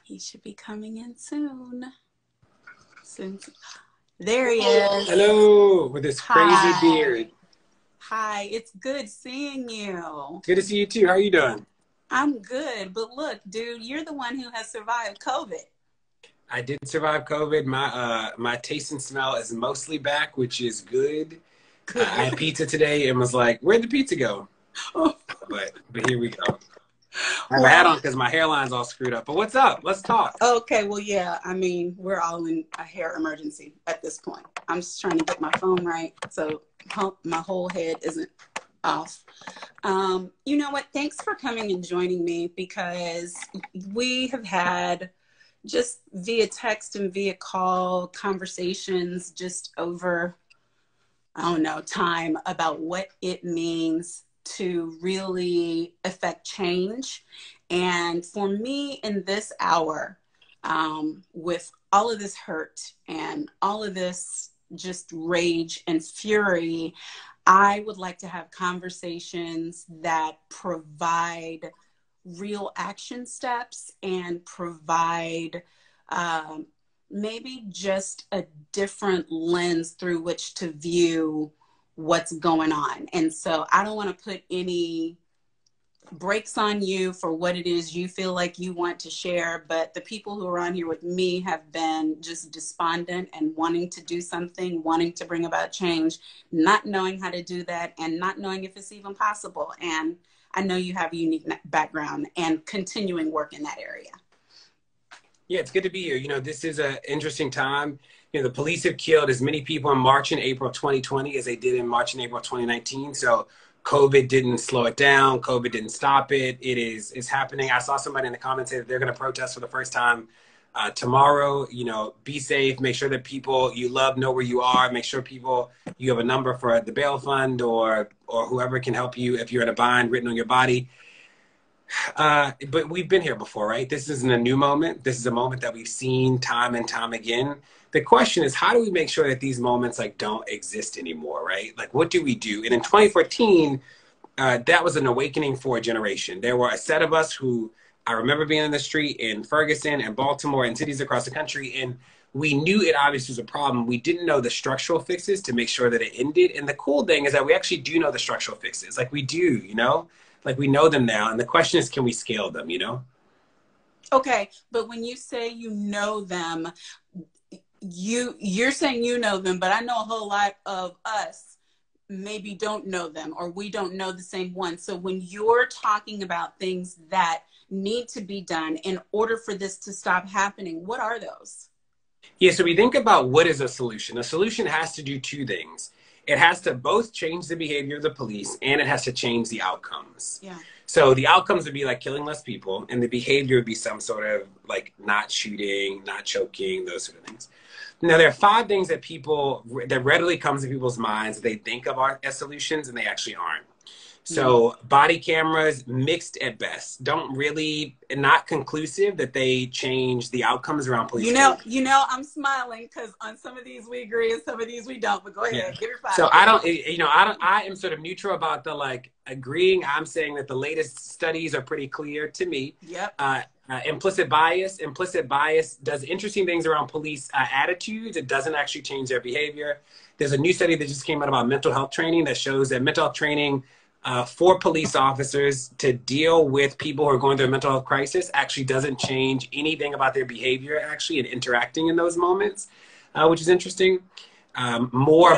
He should be coming in soon. There he is. Hello, with this crazy beard. Hi, it's good seeing you. Good to see you too. How are you doing? I'm good, but look, dude, you're the one who has survived COVID. I did survive COVID. My taste and smell is mostly back, which is good. I had pizza today and was like, where'd the pizza go? But here we go. I have a hat on because my hairline's all screwed up. But what's up? Let's talk. Okay, well, yeah. I mean, we're all in a hair emergency at this point. I'm just trying to get my phone right so my whole head isn't off. You know what? Thanks for coming and joining me, because we have had just via text and via call conversations just over, I don't know, time about what it means to really affect change. And for me in this hour, with all of this hurt and all of this just rage and fury, I would like to have conversations that provide real action steps and provide maybe just a different lens through which to view what's going on. And so I don't want to put any brakes on you for what it is you feel like you want to share, but the people who are on here with me have been just despondent and wanting to do something, wanting to bring about change, not knowing how to do that and not knowing if it's even possible. And I know you have a unique background and continuing work in that area. Yeah, it's good to be here. You know, this is an interesting time. You know, the police have killed as many people in March and April 2020 as they did in March and April 2019. So COVID didn't slow it down. COVID didn't stop it. It's happening. I saw somebody in the comments say that they're going to protest for the first time tomorrow. You know, be safe. Make sure that people you love know where you are. Make sure you have a number for the bail fund or whoever can help you if you're in a bind written on your body. But we've been here before, right? This isn't a new moment. This is a moment that we've seen time and time again. The question is, how do we make sure that these moments don't exist anymore, right? Like, what do we do? And in 2014, that was an awakening for a generation. There were a set of us who I remember being in the street in Ferguson and Baltimore and cities across the country, and we knew it obviously was a problem. We didn't know the structural fixes to make sure that it ended. And the cool thing is that we actually do know the structural fixes. Like, we do, you know? Like, we know them now. And the question is, can we scale them, you know? Okay, but when you say you know them, you're saying you know them, but I know a whole lot of us maybe don't know them, or we don't know the same one. So when you're talking about things that need to be done in order for this to stop happening, what are those? Yeah, so we think about what is a solution. A solution has to do two things. It has to both change the behavior of the police, and it has to change the outcomes. Yeah. So the outcomes would be like killing less people, and the behavior would be some sort of like not shooting, not choking, those sort of things. Now, there are 5 things that readily comes to people's minds that they think of as solutions, and they actually aren't. So body cameras, mixed at best, not conclusive that they change the outcomes around police. You know, I'm smiling because on some of these we agree and some of these we don't, but go ahead, give your 5. So I am sort of neutral about the agreeing. I'm saying that the latest studies are pretty clear to me. Yep. Implicit bias does interesting things around police attitudes. It doesn't actually change their behavior. There's a new study that just came out about mental health training that shows that mental health training for police officers to deal with people who are going through a mental health crisis actually doesn't change anything about their behavior actually and interacting in those moments, which is interesting. What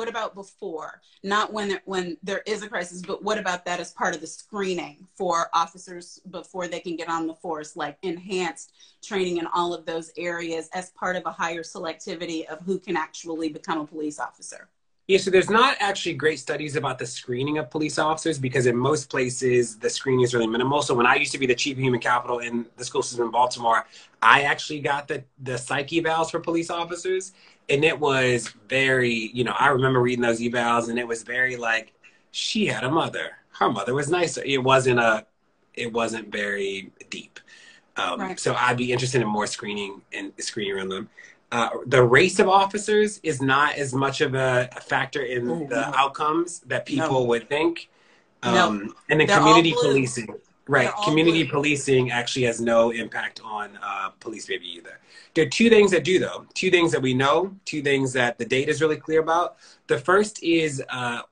about before? Not when there is a crisis, but what about that as part of the screening for officers before they can get on the force, like enhanced training in all of those areas as part of a higher selectivity of who can actually become a police officer? Yeah, so there's not actually great studies about the screening of police officers because in most places the screening is really minimal. So when I used to be the chief of human capital in the school system in Baltimore, I actually got the psych evals for police officers. And it was very, I remember reading those evals and it was very like, she had a mother. Her mother was nicer. It wasn't very deep. Right. So I'd be interested in more screening around them. The race of officers is not as much of a factor in the outcomes that people would think. And then community policing. Right. They're all Community blue. policing actually has no impact on police behavior either. There are two things that do, though. Two things that we know, two things that the data is really clear about. The first is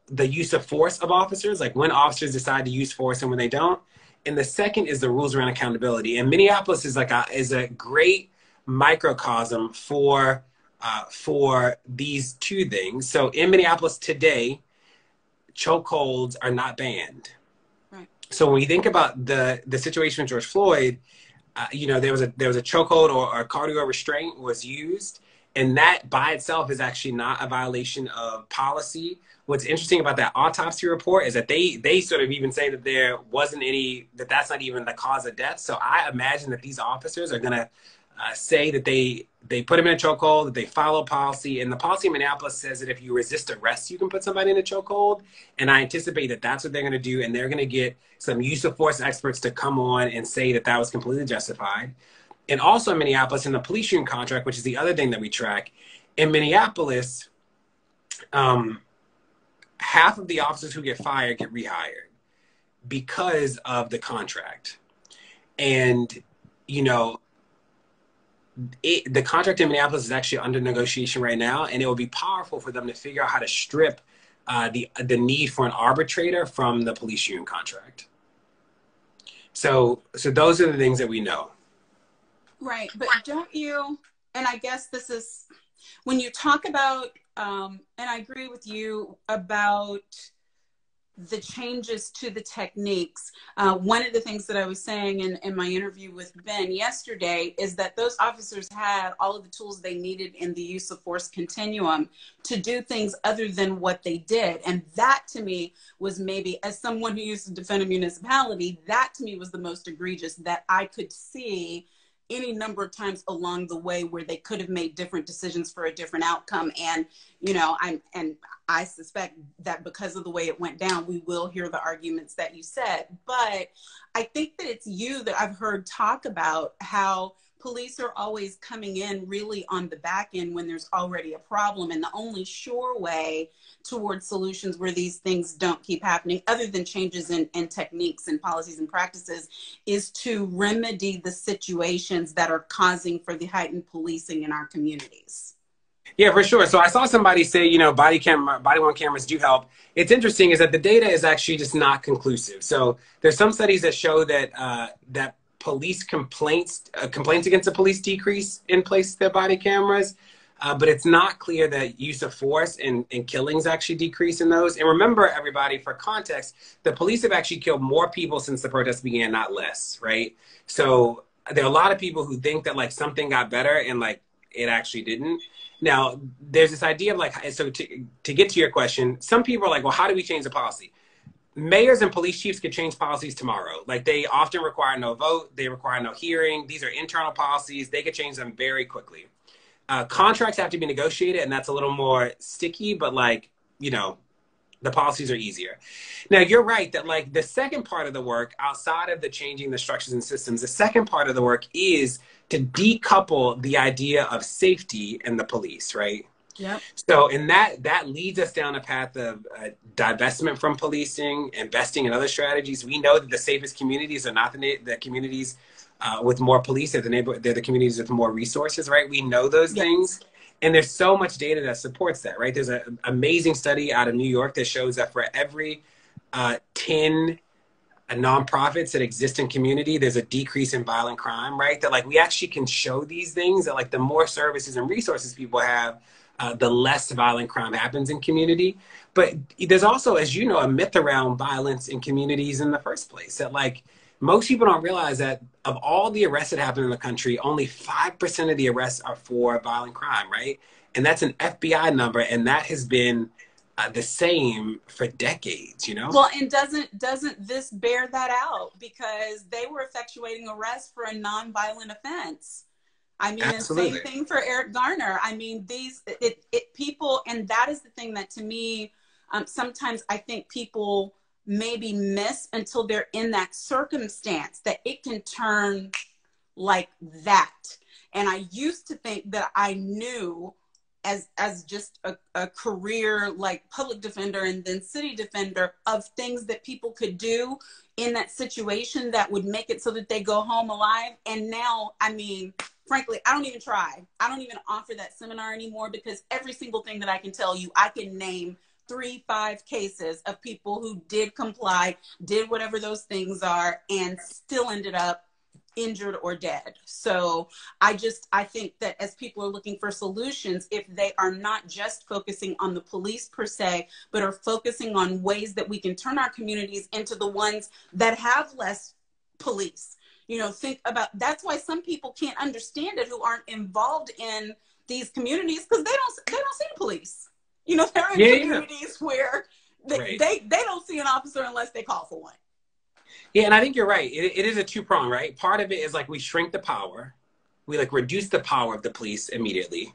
the use of force of officers, like when officers decide to use force and when they don't. And the second is the rules around accountability. And Minneapolis is is a great microcosm for these two things. So in Minneapolis today, chokeholds are not banned. So when we think about the situation with George Floyd, there was a chokehold or a cardio restraint was used, and that by itself is actually not a violation of policy. What's interesting about that autopsy report is that they sort of even say that there wasn't that's not even the cause of death. So I imagine that these officers are going to say that they put him in a chokehold, that they follow policy. And the policy in Minneapolis says that if you resist arrest, you can put somebody in a chokehold. And I anticipate that that's what they're going to do. And they're going to get some use of force experts to come on and say that that was completely justified. And also in Minneapolis, in the police union contract, which is the other thing that we track, in Minneapolis, half of the officers who get fired get rehired because of the contract. And, the contract in Minneapolis is actually under negotiation right now, and it will be powerful for them to figure out how to strip the need for an arbitrator from the police union contract. So those are the things that we know. Right, but don't you, and I guess this is, when you talk about, and I agree with you about the changes to the techniques. One of the things that I was saying in my interview with Ben yesterday is that those officers had all of the tools they needed in the use of force continuum to do things other than what they did. And that to me was maybe, as someone who used to defend a municipality, that to me was the most egregious that I could see any number of times along the way where they could have made different decisions for a different outcome. And, I suspect that because of the way it went down, we will hear the arguments that you said. But I think that it's you that I've heard talk about how police are always coming in really on the back end when there's already a problem. And the only sure way towards solutions where these things don't keep happening, other than changes in techniques and policies and practices, is to remedy the situations that are causing for the heightened policing in our communities. Yeah, for sure. So I saw somebody say, body-worn cameras do help. It's interesting is that the data is actually just not conclusive. So there's some studies that show that that police complaints against the police decrease in place of their body cameras, but it's not clear that use of force and killings actually decrease in those. And remember, everybody, for context, the police have actually killed more people since the protests began, not less, right? So there are a lot of people who think that something got better and it actually didn't. Now, there's this idea of so to get to your question, some people are like, well, how do we change the policy? Mayors and police chiefs could change policies tomorrow. They often require no vote. They require no hearing. These are internal policies. They could change them very quickly. Contracts have to be negotiated, and that's a little more sticky, but the policies are easier. Now, you're right that the second part of the work, outside of the changing the structures and systems, the second part of the work is to decouple the idea of safety and the police, right? Yep. So, and that leads us down a path of divestment from policing, investing in other strategies. We know that the safest communities are not the communities with more police, they're the communities with more resources, right? We know those things. And there's so much data that supports that, right? There's an amazing study out of New York that shows that for every 10 nonprofits that exist in community, there's a decrease in violent crime, right? That we actually can show these things, that the more services and resources people have, the less violent crime happens in community. But there's also, as you know, a myth around violence in communities in the first place, that most people don't realize that of all the arrests that happen in the country, only 5% of the arrests are for violent crime, right? And that's an FBI number, and that has been the same for decades, Well, and doesn't this bear that out? Because they were effectuating arrests for a nonviolent offense. I mean, absolutely. And same thing for Eric Garner. I mean, people, and that is the thing that to me, sometimes I think people maybe miss until they're in that circumstance, that it can turn like that. And I used to think that I knew as just a career public defender and then city defender of things that people could do in that situation that would make it so that they go home alive. And now, I mean, frankly, I don't even try. I don't even offer that seminar anymore, because every single thing that I can tell you, I can name 3-5 cases of people who did comply, did whatever those things are, and still ended up injured or dead. So I think that as people are looking for solutions, if they are not just focusing on the police per se, but are focusing on ways that we can turn our communities into the ones that have less police. You know, think about, that's why some people can't understand it who aren't involved in these communities, because they don't see the police. You know, they're in communities where they don't see an officer unless they call for one. Yeah, and I think you're right. It is a two-prong, right? Part of it is like we shrink the power. We like reduce the power of the police immediately.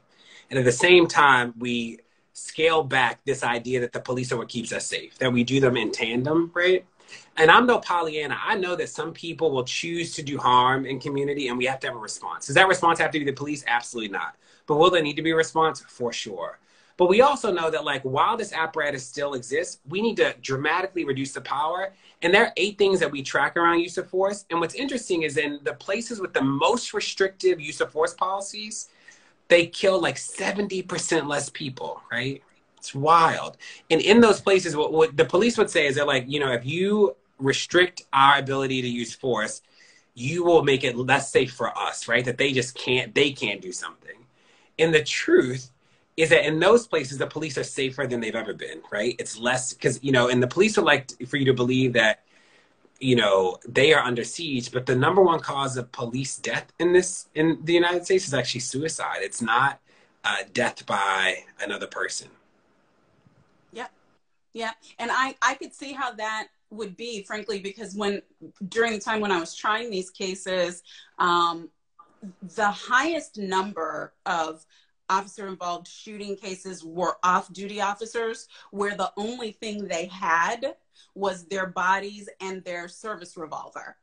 And at the same time, we scale back this idea that the police are what keeps us safe, that we do them in tandem, right? And I'm no Pollyanna. I know that some people will choose to do harm in community, and we have to have a response. Does that response have to be the police? Absolutely not. But will there need to be a response? For sure. But we also know that, like, while this apparatus still exists, we need to dramatically reduce the power. And there are 8 things that we track around use of force. And what's interesting is in the places with the most restrictive use of force policies, they kill like 70% less people, right? It's wild. And in those places, what the police would say is they're like, you know, if you restrict our ability to use force, you will make it less safe for us, right? That they can't do something. And the truth is that in those places, the police are safer than they've ever been, right? It's less, because, you know, and the police would like for you to believe that, you know, they are under siege, but the number one cause of police death in the United States is actually suicide. It's not death by another person. Yeah. Yeah. And I could see how that would be, frankly, because during the time when I was trying these cases, the highest number of officer-involved shooting cases were off-duty officers, where the only thing they had was their bodies and their service revolver.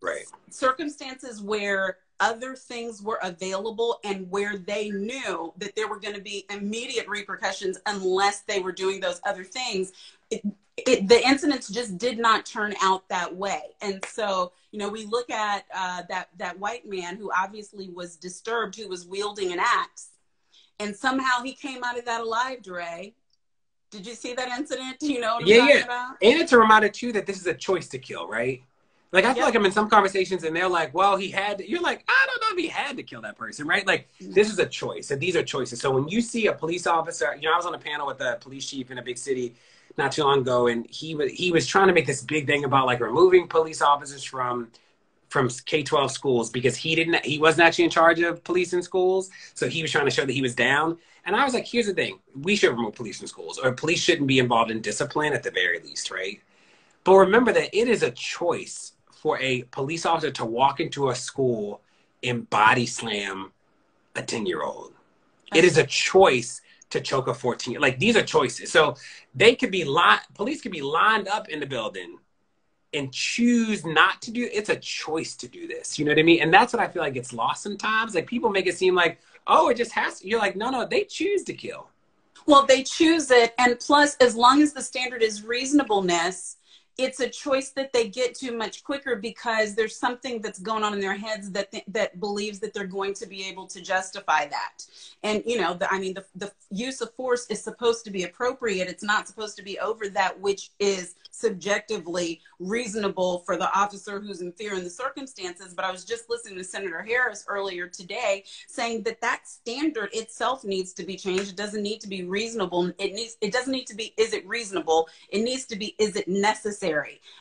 Right. Circumstances where other things were available and where they knew that there were going to be immediate repercussions unless they were doing those other things, the incidents just did not turn out that way. And so, you know, we look at that white man who obviously was disturbed, who was wielding an axe, and somehow he came out of that alive, Deray. Did you see that incident? Do you know what I'm talking about? And it's a reminder, too, that this is a choice to kill, right? Like, I feel like I'm in some conversations and they're like, well, he had to. You're like, I don't know if he had to kill that person, right? Like, this is a choice. And these are choices. So when you see a police officer, you know, I was on a panel with a police chief in a big city not too long ago, and he was trying to make this big thing about, like, removing police officers from K-12 schools because he wasn't actually in charge of police in schools. So he was trying to show that he was down. And I was like, here's the thing. We should remove police from schools, or police shouldn't be involved in discipline at the very least, right? But remember that it is a choice for a police officer to walk into a school and body slam a 10-year-old. It is a choice to choke a 14. Like, these are choices. So police could be lined up in the building and choose not to do. It's a choice to do this. You know what I mean? And that's what I feel like gets lost sometimes. Like, people make it seem like, oh, it just has to. You're like, no, they choose to kill. Well, they choose it. And plus, as long as the standard is reasonableness, it's a choice that they get to much quicker because there's something that's going on in their heads that believes that they're going to be able to justify that. And, you know, the use of force is supposed to be appropriate. It's not supposed to be over that which is subjectively reasonable for the officer who's in fear in the circumstances. But I was just listening to Senator Harris earlier today saying that standard itself needs to be changed. It doesn't need to be reasonable. It doesn't need to be, is it reasonable? It needs to be, is it necessary?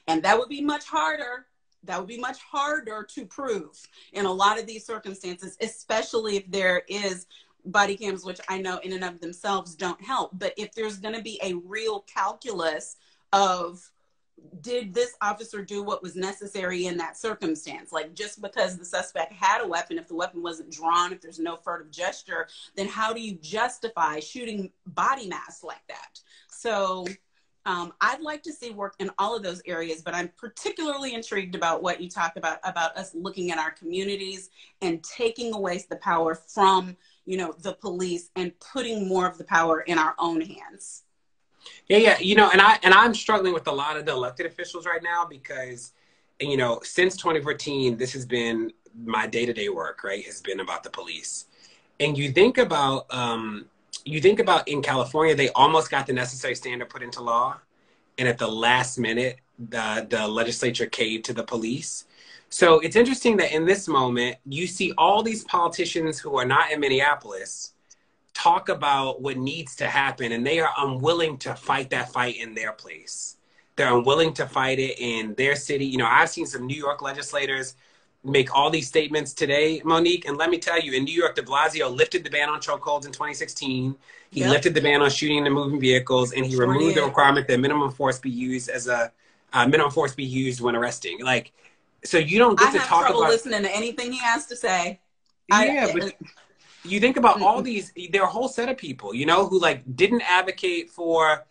And that would be much harder. That would be much harder to prove in a lot of these circumstances, especially if there is body cams, which I know in and of themselves don't help. But if there's going to be a real calculus of, did this officer do what was necessary in that circumstance? Like, just because the suspect had a weapon, if the weapon wasn't drawn, if there's no furtive gesture, then how do you justify shooting body mass like that? So I'd like to see work in all of those areas, but I'm particularly intrigued about what you talk about us looking at our communities and taking away the power from, you know, the police and putting more of the power in our own hands. Yeah. You know, and I'm struggling with a lot of the elected officials right now because And, you know, since 2014, this has been my day-to-day work, right? Has been about the police. And you think about in California, they almost got the necessary standard put into law. And at the last minute, the legislature caved to the police. So it's interesting that in this moment, you see all these politicians who are not in Minneapolis talk about what needs to happen, and they are unwilling to fight that fight in their place. They're unwilling to fight it in their city. You know, I've seen some New York legislators make all these statements today, Monique, and let me tell you, in New York, de Blasio lifted the ban on chokeholds in 2016. He lifted the ban on shooting and moving vehicles, and he removed the requirement that minimum force be used when arresting. Like, so you don't get to talk about. I have trouble listening to anything he has to say. Yeah, but you think about all these, there are a whole set of people, you know, who like didn't advocate for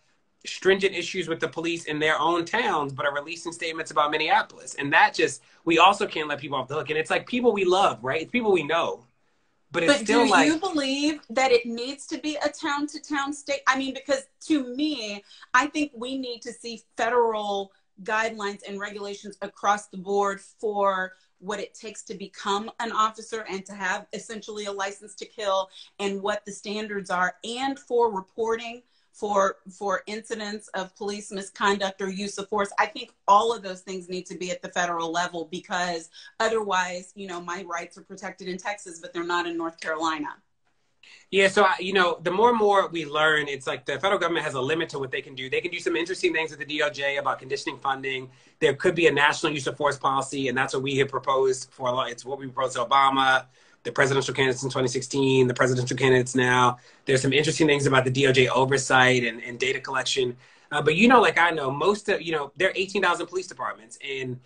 stringent issues with the police in their own towns, but are releasing statements about Minneapolis. And that just, we also can't let people off the hook. And it's like people we love, right? It's people we know. But it's still do like, you believe that it needs to be a town-to-town state? I mean, because to me, I think we need to see federal guidelines and regulations across the board for what it takes to become an officer and to have essentially a license to kill, and what the standards are, and for reporting for incidents of police misconduct or use of force. I think all of those things need to be at the federal level, because otherwise, you know, my rights are protected in Texas, but they're not in North Carolina. Yeah, so, you know, the more and more we learn, it's like the federal government has a limit to what they can do. They can do some interesting things with the DOJ about conditioning funding. There could be a national use of force policy, and that's what we have proposed for a lot. It's what we proposed to Obama, the presidential candidates in 2016, the presidential candidates now. There's some interesting things about the DOJ oversight and data collection. But, you know, like I know, most of, you know, there are 18,000 police departments, and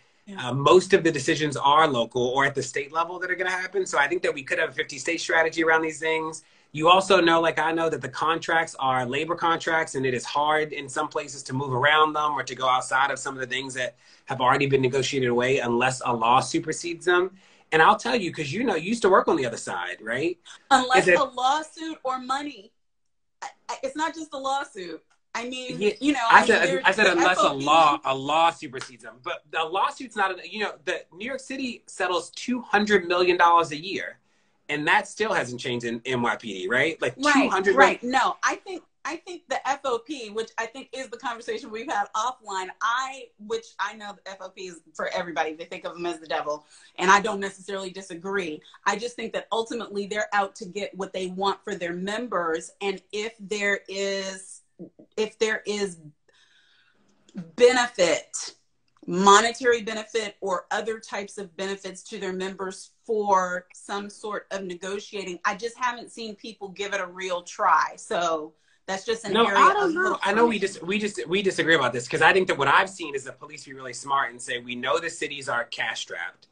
most of the decisions are local or at the state level that are going to happen. So I think that we could have a 50-state strategy around these things. You also know, like I know, that the contracts are labor contracts, and it is hard in some places to move around them or to go outside of some of the things that have already been negotiated away unless a law supersedes them. And I'll tell you, because, you know, you used to work on the other side, right? Unless a lawsuit or money. It's not just a lawsuit. I mean, yeah, you know, I said unless a law supersedes them. But the lawsuit's not, you know, the New York City settles $200 million a year, and that still hasn't changed in NYPD, right? Like right. No, I think the FOP, which I think is the conversation we've had offline, which I know the FOP is for everybody. They think of them as the devil, and I don't necessarily disagree. I just think that ultimately they're out to get what they want for their members, and if there is benefit, monetary benefit or other types of benefits to their members for some sort of negotiating, I just haven't seen people give it a real try. So that's just an area. I don't know. I know we disagree about this, because I think that what I've seen is the police be really smart and say, we know the cities are cash strapped,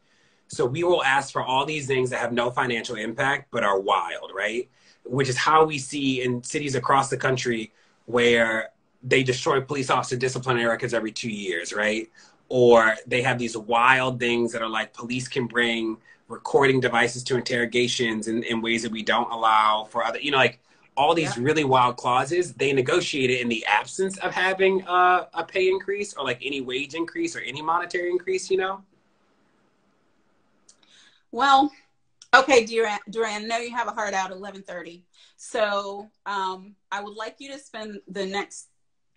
so we will ask for all these things that have no financial impact but are wild, right? Which is how we see in cities across the country where they destroy police officer disciplinary records every 2 years, right? Or they have these wild things that are like police can bring recording devices to interrogations in ways that we don't allow for other, you know, like all these really wild clauses. They negotiate it in the absence of having a pay increase or like any wage increase or any monetary increase, you know? Well, okay, Deray, I know you have a hard out at 11:30. So I would like you to spend the next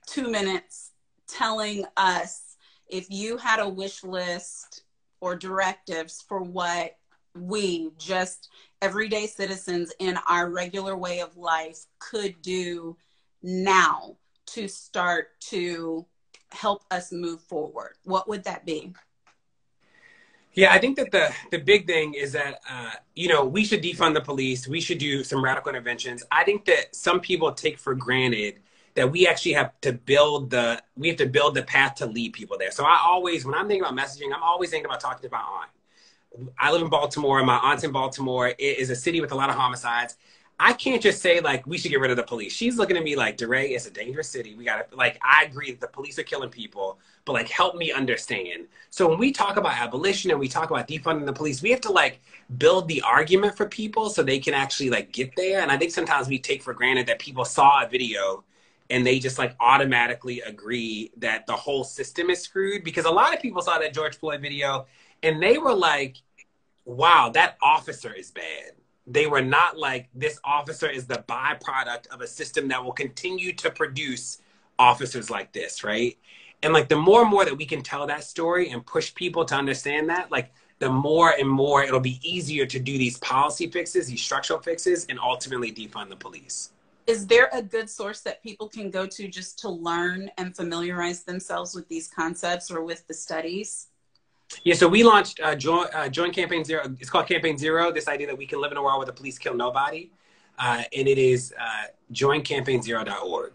2 minutes telling us if you had a wish list or directives for what we, just everyday citizens in our regular way of life, could do now to start to help us move forward. What would that be? Yeah, I think that the big thing is that, you know, we should defund the police. We should do some radical interventions. I think that some people take for granted that we actually have to build the path to lead people there. So I always, when I'm thinking about messaging, I'm always thinking about talking to my aunt. I live in Baltimore. My aunt's in Baltimore. It is a city with a lot of homicides. I can't just say, like, we should get rid of the police. She's looking at me like, Deray, it's a dangerous city. We got to, like, I agree that the police are killing people, but, like, help me understand. So when we talk about abolition and we talk about defunding the police, we have to, like, build the argument for people so they can actually, like, get there. And I think sometimes we take for granted that people saw a video and they just like automatically agree that the whole system is screwed. Because a lot of people saw that George Floyd video and they were like, wow, that officer is bad. They were not like, this officer is the byproduct of a system that will continue to produce officers like this, right? And like the more and more that we can tell that story and push people to understand that, like the more and more it'll be easier to do these policy fixes, these structural fixes, and ultimately defund the police. Is there a good source that people can go to just to learn and familiarize themselves with these concepts or with the studies? Yeah, so we launched Join Campaign Zero. It's called Campaign Zero, this idea that we can live in a world where the police kill nobody. And it is joincampaign0.org.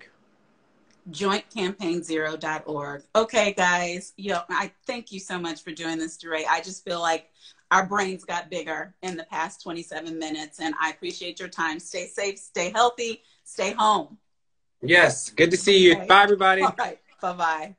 jointcampaign0.org. Okay, guys, I thank you so much for doing this, Deray. I just feel like our brains got bigger in the past 27 minutes, and I appreciate your time. Stay safe, stay healthy, stay home. Yes, good to see you. Okay. Bye, everybody. All right, bye-bye.